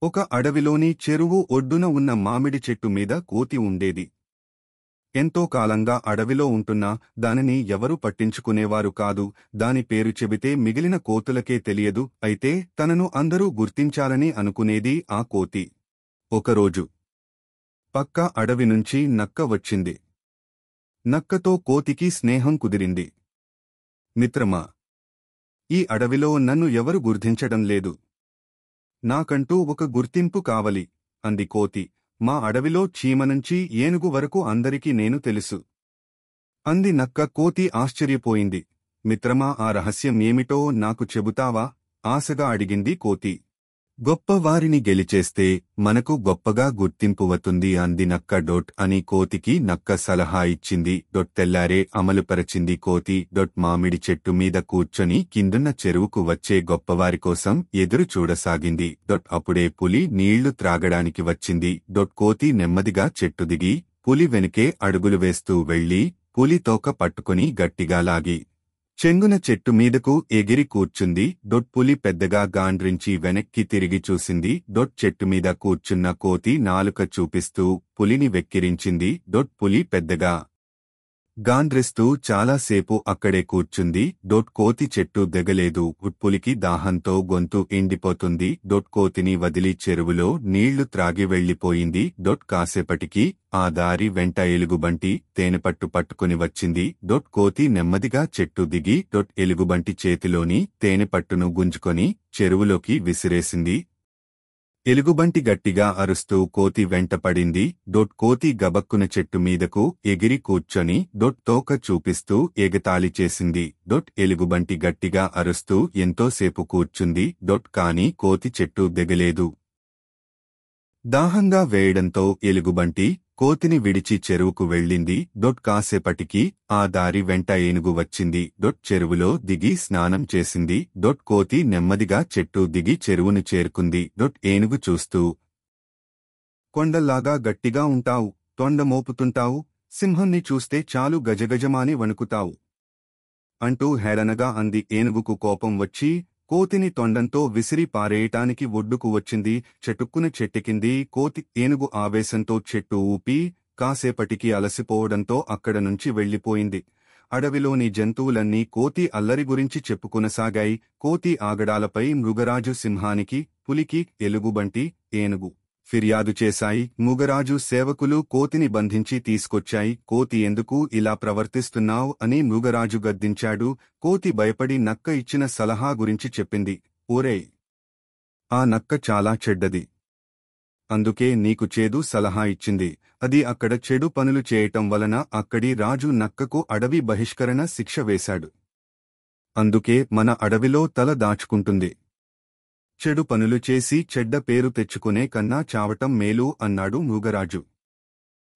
ఒక అడవిలోని చెరువు ఒడ్డున ఉన్న మామిడి చెట్టు మీద కోతి ఉండేది. ఎంతో కాలంగా అడవిలో ఉంటున్నా దానిని ఎవరూ పట్టించుకునేవారు కాదు. దాని పేరు చెబితే మిగిలిన కోతులకే తెలియదు. అయితే తనను అందరూ గుర్తించాలని అనుకునేది ఆ కోతి. ఒకరోజు పక్క అడవి నుంచి నక్క వచ్చింది. నక్కతో కోతికి స్నేహం కుదిరింది. మిత్రమా, ఈ అడవిలో నన్ను ఎవరు గుర్తించడం లేదు. నాకంటూ ఒక గుర్తింపు కావలి అంది కోతి. మా అడవిలో చీమనుంచి ఏనుగు వరకు అందరికీ నేను తెలుసు అంది నక్క. కోతి ఆశ్చర్యపోయింది. మిత్రమా, ఆ రహస్యం ఏమిటో నాకు చెబుతావా? ఆశగా అడిగింది కోతి. గొప్పవారిని గెలిచేస్తే మనకు గొప్పగా గుర్తింపు వస్తుంది అంది నక్క. అని కోతికి నక్క సలహా ఇచ్చింది. తెల్లారే అమలుపరచింది కోతి. మామిడి చెట్టు మీద కూర్చొని కిందున్న చెరువుకు వచ్చే గొప్పవారి కోసం ఎదురు చూడసాగింది. అప్పుడే పులి నీళ్లు త్రాగడానికి వచ్చింది. కోతి నెమ్మదిగా చెట్టు దిగి పులి వెనుకే అడుగులు వేస్తూ వెళ్లి పులి తోక పట్టుకుని గట్టిగా లాగి చెంగున చెట్టు మీదకు ఎగిరి కూర్చుంది. పులి పెద్దగా గాండ్రించి వెనక్కి తిరిగి చూసింది. చెట్టుమీద కూర్చున్న కోతి నాలుక చూపిస్తూ పులిని వెక్కిరించింది. పులి పెద్దగా గాండ్రిస్తూ చాలాసేపు అక్కడే కూర్చుంది. కోతి చెట్టు దిగలేదు. పులికి దాహంతో గొంతు ఎండిపోతుంది. కోతిని వదిలి చెరువులో నీళ్లు త్రాగి వెళ్లిపోయింది. కాసేపటికి ఆ దారి వెంట ఎలుగుబంటి తేనెపట్టు పట్టుకుని వచ్చింది. కోతి నెమ్మదిగా చెట్టు దిగి ఎలుగుబంటి చేతిలోని తేనెపట్టును గుంజుకొని చెరువులోకి విసిరేసింది. ఎలుగుబంటి గట్టిగా అరుస్తూ కోతి వెంటపడింది. కోతి గబక్కున చెట్టు మీదకు ఎగిరి కూర్చొని తోక చూపిస్తూ ఎగతాళి చేసింది. ఎలుగుబంటి గట్టిగా అరుస్తూ ఎంతోసేపు కూర్చుంది. కాని కోతి చెట్టు దిగలేదు. దాహంగా వేయడంతో ఎలుగుబంటి కోతిని విడిచి చెరువుకు వెళ్ళింది. కాసేపటికి ఆ దారి వెంట ఏనుగు వచ్చింది. చెరువులో దిగి స్నానం చేసింది. కోతి నెమ్మదిగా చెట్టు దిగి చెరువును చేరుకుంది. ఏనుగు చూస్తూ, కొండల్లాగా గట్టిగా ఉంటావు, తొండ మోపుతుంటావు, సింహంని చూస్తే చాలు గజగజమాని వణుకుతావు అంటూ హేళనగా అంది. ఏనుగుకు కోపం వచ్చి కోతిని తొండంతో విసిరి పారేయటానికి ఒడ్డుకు వచ్చింది. చెట్టుక్కున చెట్టెక్కింది కోతి. ఏనుగు ఆవేశంతో చెట్టు ఊపి కాసేపటికి అలసిపోవడంతో అక్కడ నుంచి వెళ్లిపోయింది. అడవిలోని జంతువులన్నీ కోతి అల్లరి గురించి చెప్పుకొనసాగాయి. కోతి ఆగడాలపై మృగరాజు సింహానికి, పులికి, ఎలుగుబంటి, ఏనుగు ఫిర్యాదు చేశాయి. మృగరాజు సేవకులు కోతిని బంధించి తీసుకొచ్చాయి. కోతి ఎందుకు ఇలా ప్రవర్తిస్తున్నావు అని మృగరాజు గద్దించాడు. కోతి భయపడి నక్క ఇచ్చిన సలహా గురించి చెప్పింది. ఓరేయ్, ఆ నక్క చాలా చెడ్డది. అందుకే నీకు చేదు సలహా ఇచ్చింది. అది అక్కడ చెడు పనులు చేయటం వలన అక్కడి రాజు నక్కకు అడవి బహిష్కరణ శిక్ష వేశాడు. అందుకే మన అడవిలో తల దాచుకుంటుంది. చెడు పనులు చేసి చెడ్డ పేరు తెచ్చుకునే కన్నా చావటం మేలు అన్నాడు మృగరాజు.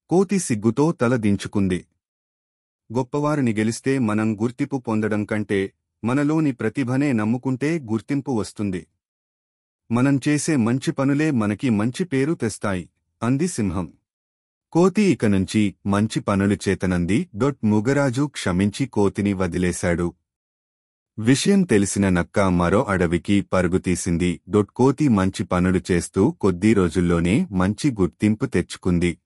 కోతి సిగ్గుతో తల దించుకుంది. గొప్పవారిని గెలిస్తే మనం గుర్తింపు పొందడం కంటే మనలోని ప్రతిభనే నమ్ముకుంటే గుర్తింపు వస్తుంది. మనం చేసే మంచి పనులే మనకి మంచి పేరు తెస్తాయి అంది సింహం. కోతి ఇక నుంచి మంచి పనులు చేతనంది. మృగరాజు క్షమించి కోతిని వదిలేశాడు. విషయం తెలిసిన నక్క మరో అడవికి పరుగుతీసింది. కోతి మంచి పనులు చేస్తూ కొద్ది రోజుల్లోనే మంచి గుర్తింపు తెచ్చుకుంది.